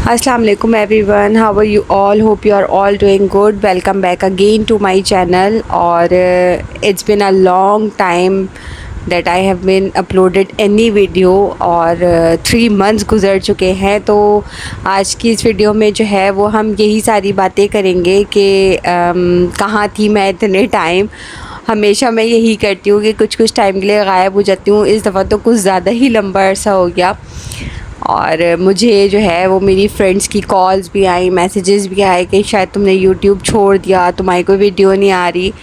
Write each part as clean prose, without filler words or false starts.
Assalamu alaikum everyone, how are you all? Hope you are all doing good. Welcome back again to my channel. और it's been a long time that I have been uploaded any video और 3 months गुज़र चुके हैं। तो आज की इस video में जो है वो हम यही सारी बातें करेंगे कि कहाँ थी मैं इतने टाइम। हमेशा मैं यही करती हूँ कि कुछ टाइम के लिए गायब हो जाती हूँ। इस दफ़ा तो कुछ ज़्यादा ही लंबा अरसा हो गया और मुझे जो है वो मेरी फ्रेंड्स की कॉल्स भी आई, मैसेजेस भी आए कि शायद तुमने यूट्यूब छोड़ दिया, तुम्हारी कोई वीडियो नहीं आ रही।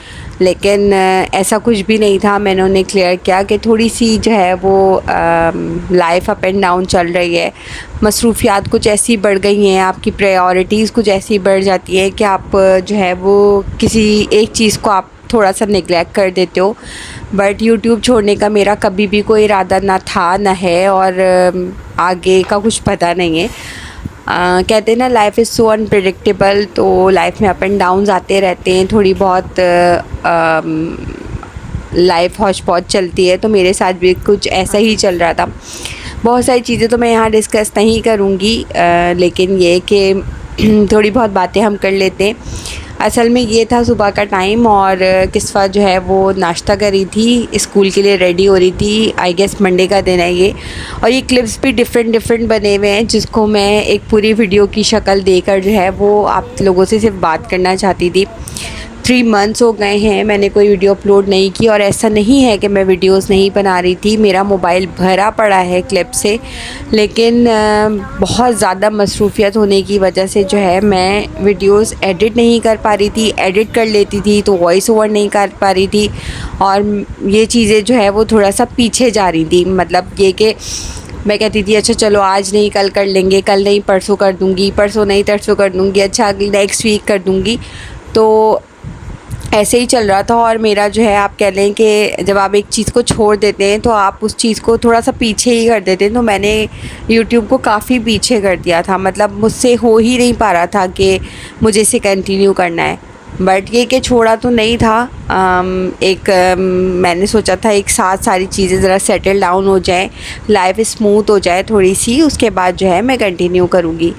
लेकिन ऐसा कुछ भी नहीं था। मैंने उन्हें क्लियर किया कि थोड़ी सी जो है वो लाइफ अप एंड डाउन चल रही है। मसरूफियात कुछ ऐसी बढ़ गई हैं, आपकी प्रायोरिटीज़ कुछ ऐसी बढ़ जाती है कि आप जो है वो किसी एक चीज़ को आप थोड़ा सा निगलेक्ट कर देते हो। बट यूट्यूब छोड़ने का मेरा कभी भी कोई इरादा ना था ना है और आगे का कुछ पता नहीं है। कहते हैं ना लाइफ इज़ सो अनप्रेडिक्टेबल। तो लाइफ में अप एंड डाउन्स आते रहते हैं, थोड़ी बहुत लाइफ हौच पौच चलती है। तो मेरे साथ भी कुछ ऐसा ही चल रहा था। बहुत सारी चीज़ें तो मैं यहाँ डिस्कस नहीं करूँगी, लेकिन ये कि थोड़ी बहुत बातें हम कर लेते हैं। असल में ये था सुबह का टाइम और किस्वा जो है वो नाश्ता कर रही थी, स्कूल के लिए रेडी हो रही थी। आई गेस मंडे का दिन है ये। और ये क्लिप्स भी डिफरेंट बने हुए हैं जिसको मैं एक पूरी वीडियो की शक्ल देकर जो है वो आप लोगों से सिर्फ बात करना चाहती थी। 3 मंथ्स हो गए हैं मैंने कोई वीडियो अपलोड नहीं की। और ऐसा नहीं है कि मैं वीडियोस नहीं बना रही थी, मेरा मोबाइल भरा पड़ा है क्लिप से। लेकिन बहुत ज़्यादा मसरूफियत होने की वजह से जो है मैं वीडियोस एडिट नहीं कर पा रही थी। एडिट कर लेती थी तो वॉइस ओवर नहीं कर पा रही थी और ये चीज़ें जो है वो थोड़ा सा पीछे जा रही थी। मतलब ये कि मैं कहती थी अच्छा चलो आज नहीं कल कर लेंगे, कल नहीं परसों कर दूँगी, परसों नहीं तरसों कर दूँगी, अच्छा नेक्स्ट वीक कर दूँगी। तो ऐसे ही चल रहा था। और मेरा जो है आप कह लें कि जब आप एक चीज़ को छोड़ देते हैं तो आप उस चीज़ को थोड़ा सा पीछे ही कर देते हैं। तो मैंने यूट्यूब को काफ़ी पीछे कर दिया था। मतलब मुझसे हो ही नहीं पा रहा था कि मुझे इसे कंटिन्यू करना है। बट ये कि छोड़ा तो नहीं था। मैंने सोचा था एक साथ सारी चीज़ें ज़रा सेटल डाउन हो जाए, लाइफ स्मूथ हो जाए थोड़ी सी, उसके बाद जो है मैं कंटिन्यू करूँगी।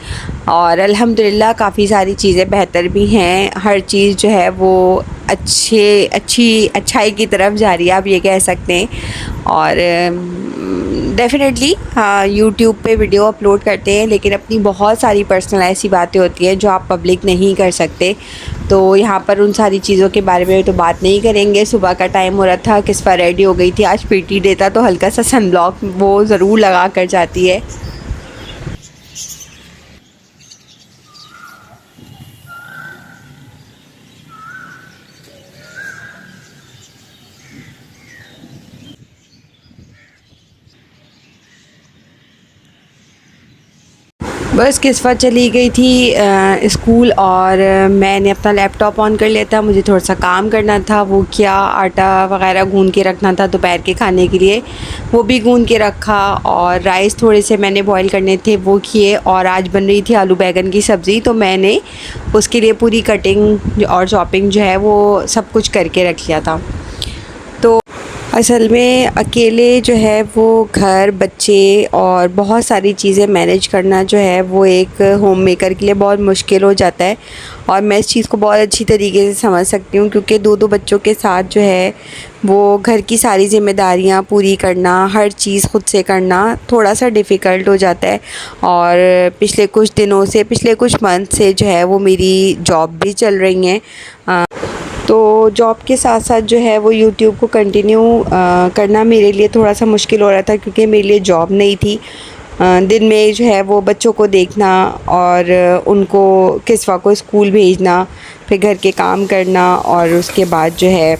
और अल्हम्दुलिल्लाह काफ़ी सारी चीज़ें बेहतर भी हैं। हर चीज़ जो है वो अच्छाई की तरफ जा रही है, आप ये कह सकते हैं। और डेफ़िनेटली हाँ, यूट्यूब पे वीडियो अपलोड करते हैं लेकिन अपनी बहुत सारी पर्सनल ऐसी बातें होती हैं जो आप पब्लिक नहीं कर सकते। तो यहाँ पर उन सारी चीज़ों के बारे में तो बात नहीं करेंगे। सुबह का टाइम हो रहा था, किस्सा रेडी हो गई थी, आज पीटी डे था तो हल्का सा सनब्लॉक वो ज़रूर लगा कर जाती है। बस किस्सा चली गई थी स्कूल और मैंने अपना लैपटॉप ऑन कर लिया था। मुझे थोड़ा सा काम करना था, वो किया। आटा वगैरह गूंद के रखना था दोपहर के खाने के लिए, वो भी गूंद के रखा। और राइस थोड़े से मैंने बॉईल करने थे, वो किए। और आज बन रही थी आलू बैंगन की सब्ज़ी, तो मैंने उसके लिए पूरी कटिंग और चॉपिंग जो है वो सब कुछ करके रख लिया था। तो असल में अकेले जो है वो घर, बच्चे और बहुत सारी चीज़ें मैनेज करना जो है वो एक होम मेकर के लिए बहुत मुश्किल हो जाता है। और मैं इस चीज़ को बहुत अच्छी तरीके से समझ सकती हूँ क्योंकि 2 बच्चों के साथ जो है वो घर की सारी ज़िम्मेदारियाँ पूरी करना, हर चीज़ ख़ुद से करना थोड़ा सा डिफ़िकल्ट हो जाता है। और पिछले कुछ मंथ से जो है वो मेरी जॉब भी चल रही हैं। तो जॉब के साथ साथ जो है वो यूट्यूब को कंटिन्यू करना मेरे लिए थोड़ा सा मुश्किल हो रहा था क्योंकि मेरे लिए जॉब नहीं थी। दिन में जो है वो बच्चों को देखना और उनको किस्वा को स्कूल भेजना, फिर घर के काम करना और उसके बाद जो है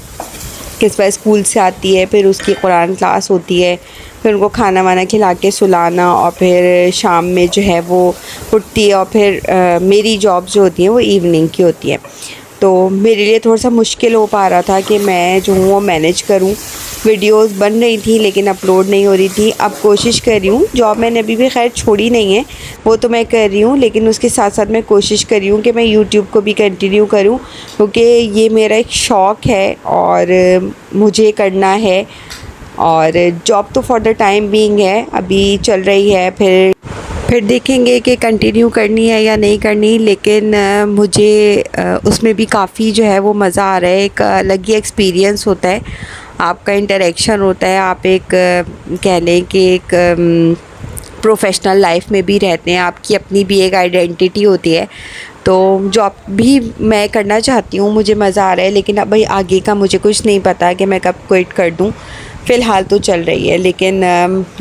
किस्वा स्कूल से आती है, फिर उसकी कुरान क्लास होती है, फिर उनको खाना वाना खिला के सुलाना और फिर शाम में जो है वो उठती है। और फिर मेरी जॉब जो होती है वो इवनिंग की होती है। तो मेरे लिए थोड़ा सा मुश्किल हो पा रहा था कि मैं जो हूँ वो मैनेज करूँ। वीडियोस बन रही थी लेकिन अपलोड नहीं हो रही थी। अब कोशिश कर रही हूँ, जॉब मैंने अभी भी खैर छोड़ी नहीं है, वो तो मैं कर रही हूँ, लेकिन उसके साथ साथ मैं कोशिश कर रही हूँ कि मैं यूट्यूब को भी कंटिन्यू करूँ क्योंकि ये मेरा एक शौक़ है और मुझे करना है। और जॉब तो फॉर द टाइम बीइंग है, अभी चल रही है। फिर फिर देखेंगे कि कंटिन्यू करनी है या नहीं करनी, लेकिन मुझे उसमें भी काफ़ी जो है वो मज़ा आ रहा है। एक अलग ही एक्सपीरियंस होता है, आपका इंटरेक्शन होता है। आप एक कह लें कि एक प्रोफेशनल लाइफ में भी रहते हैं, आपकी अपनी भी एक आइडेंटिटी होती है। तो जॉब भी मैं करना चाहती हूँ, मुझे मज़ा आ रहा है, लेकिन अब भाई आगे का मुझे कुछ नहीं पता कि मैं कब क्विट कर दूँ। फ़िलहाल तो चल रही है, लेकिन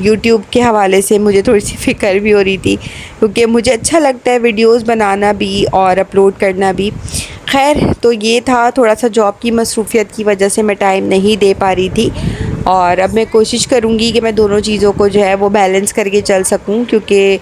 यूट्यूब के हवाले से मुझे थोड़ी सी फ़िक्र भी हो रही थी, क्योंकि मुझे अच्छा लगता है वीडियोस बनाना भी और अपलोड करना भी। खैर, तो ये था, थोड़ा सा जॉब की मसरूफ़ियत की वजह से मैं टाइम नहीं दे पा रही थी, और अब मैं कोशिश करूँगी कि मैं दोनों चीज़ों को जो है वो बैलेंस करके चल सकूँ, क्योंकि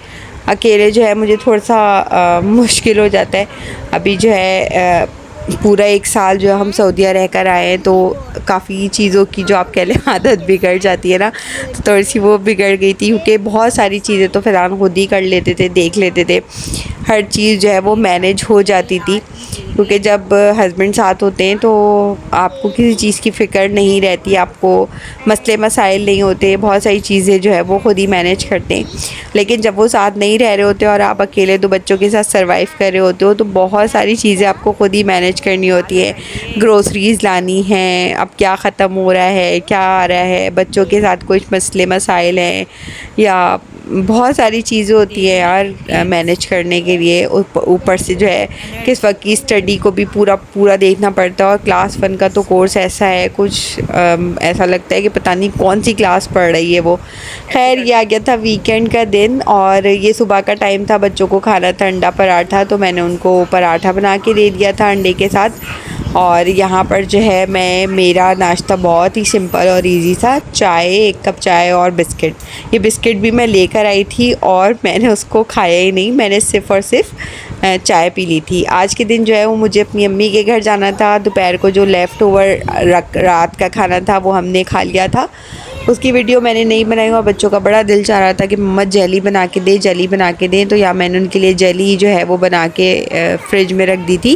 अकेले जो है मुझे थोड़ा सा मुश्किल हो जाता है। अभी जो है पूरा 1 साल जो हम सऊदीया रह कर आए हैं, तो काफ़ी चीज़ों की जो आप कह लें आदत बिगड़ जाती है ना, तो थोड़ी सी वो बिगड़ गई थी, क्योंकि बहुत सारी चीज़ें तो फ़िलहाल खुद ही कर लेते थे, देख लेते थे, हर चीज़ जो है वो मैनेज हो जाती थी। क्योंकि जब हस्बैंड साथ होते हैं तो आपको किसी चीज़ की फ़िक्र नहीं रहती, आपको मसले मसाइल नहीं होते, बहुत सारी चीज़ें जो है वो खुद ही मैनेज करते हैं। लेकिन जब वो साथ नहीं रह रहे होते और आप अकेले 2 बच्चों के साथ सर्वाइव कर रहे होते हो, तो बहुत सारी चीज़ें आपको खुद ही मैनेज करनी होती है। ग्रोसरीज़ लानी हैं, अब क्या ख़त्म हो रहा है, क्या आ रहा है, बच्चों के साथ कुछ मसले मसाइल हैं, या बहुत सारी चीज़ें होती हैं यार मैनेज करने के लिए। ऊपर से जो है किस वक्त की स्टडी को भी पूरा देखना पड़ता है, और क्लास 1 का तो कोर्स ऐसा है, कुछ ऐसा लगता है कि पता नहीं कौन सी क्लास पढ़ रही है वो। खैर, ये आ गया था वीकेंड का दिन, और ये सुबह का टाइम था, बच्चों को खाना था अंडा पराठा, तो मैंने उनको पराठा बना के दे दिया था अंडे के साथ। और यहाँ पर जो है मेरा नाश्ता बहुत ही सिंपल और इजी था, चाय, 1 कप चाय और बिस्किट। ये बिस्किट भी मैं लेकर आई थी और मैंने उसको खाया ही नहीं, मैंने सिर्फ़ और सिर्फ चाय पी ली थी। आज के दिन जो है वो मुझे अपनी अम्मी के घर जाना था, दोपहर को जो लेफ़्ट ओवर रात का खाना था वो हमने खा लिया था। उसकी वीडियो मैंने नहीं बनाई, और बच्चों का बड़ा दिल चाह रहा था कि मम्मा जेली बना के दे, जेली बना के दें, तो या मैंने उनके लिए जेली जो है वो बना के फ्रिज में रख दी थी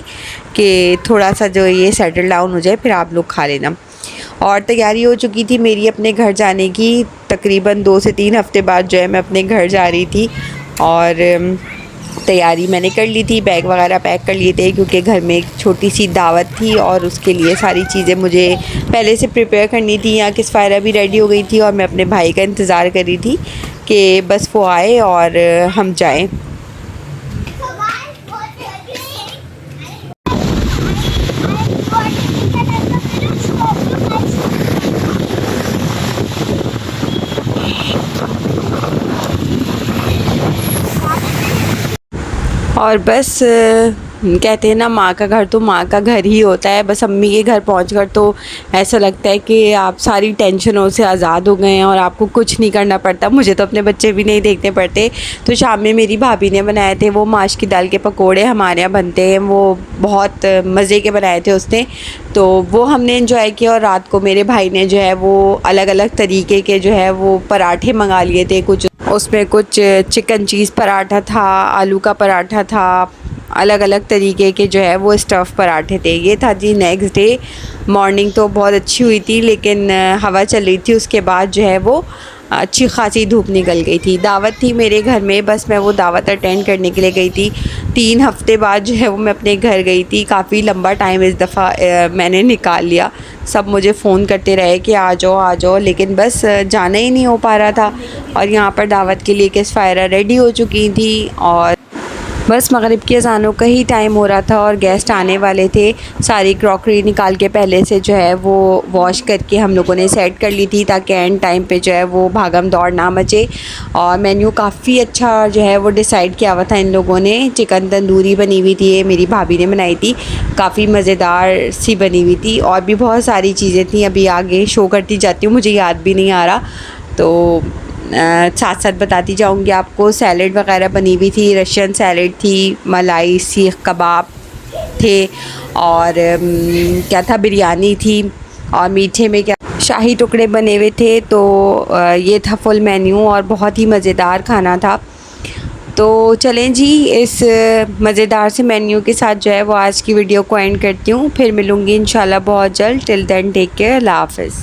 कि थोड़ा सा जो ये सेटल डाउन हो जाए, फिर आप लोग खा लेना। और तैयारी हो चुकी थी मेरी अपने घर जाने की, तकरीबन 2 से 3 हफ़्ते बाद जो है मैं अपने घर जा रही थी, और तैयारी मैंने कर ली थी, बैग वगैरह पैक कर लिए थे, क्योंकि घर में एक छोटी सी दावत थी और उसके लिए सारी चीज़ें मुझे पहले से प्रिपेयर करनी थी। यहाँ किस्फ़ायरा भी रेडी हो गई थी, और मैं अपने भाई का इंतज़ार कर रही थी कि बस वो आए और हम जाएं। और बस कहते हैं ना, माँ का घर तो माँ का घर ही होता है। बस अम्मी के घर पहुँचकर तो ऐसा लगता है कि आप सारी टेंशनों से आज़ाद हो गए हैं और आपको कुछ नहीं करना पड़ता। मुझे तो अपने बच्चे भी नहीं देखने पड़ते। तो शाम में मेरी भाभी ने बनाए थे वो माश की दाल के पकोड़े, हमारे यहाँ बनते हैं, वो बहुत मज़े के बनाए थे उसने, तो वो हमने एंजॉय किया। और रात को मेरे भाई ने जो है वो अलग अलग तरीके के जो है वो पराठे मंगा लिए थे, कुछ उसमें कुछ चिकन चीज़ पराठा था, आलू का पराठा था, अलग अलग तरीके के जो है वो स्टफ़ पराठे थे। ये था जी नेक्स्ट डे। मॉर्निंग तो बहुत अच्छी हुई थी, लेकिन हवा चल रही थी, उसके बाद जो है वो अच्छी खासी धूप निकल गई थी। दावत थी मेरे घर में, बस मैं वो दावत अटेंड करने के लिए गई थी। 3 हफ़्ते बाद जो है वो मैं अपने घर गई थी। काफ़ी लंबा टाइम इस दफ़ा मैंने निकाल लिया। सब मुझे फ़ोन करते रहे कि आ जाओ, लेकिन बस जाना ही नहीं हो पा रहा था। और यहाँ पर दावत के लिए किस्फ़ायरा रेडी हो चुकी थी, और बस मगरिब की अज़ानों का ही टाइम हो रहा था और गेस्ट आने वाले थे। सारी क्रॉकरी निकाल के पहले से जो है वो वॉश करके हम लोगों ने सेट कर ली थी, ताकि एंड टाइम पे जो है वो भागम दौड़ ना मचे। और मेन्यू काफ़ी अच्छा जो है वो डिसाइड किया हुआ था इन लोगों ने। चिकन तंदूरी बनी हुई थी, ये मेरी भाभी ने बनाई थी, काफ़ी मज़ेदार सी बनी हुई थी। और भी बहुत सारी चीज़ें थी, अभी आगे शो करती जाती हूँ, मुझे याद भी नहीं आ रहा, तो साथ साथ बताती जाऊंगी आपको। सैलड वगैरह बनी हुई थी, रशियन सैलड थी, मलाई सीख कबाब थे, और क्या था, बिरयानी थी, और मीठे में क्या शाही टुकड़े बने हुए थे। तो ये था फुल मेन्यू और बहुत ही मज़ेदार खाना था। तो चलें जी, इस मज़ेदार से मेन्यू के साथ जो है वो आज की वीडियो को एंड करती हूँ। फिर मिलूँगी इंशाल्लाह बहुत जल्द। टिल देन टेक केयर, अल्लाह हाफ़िज़।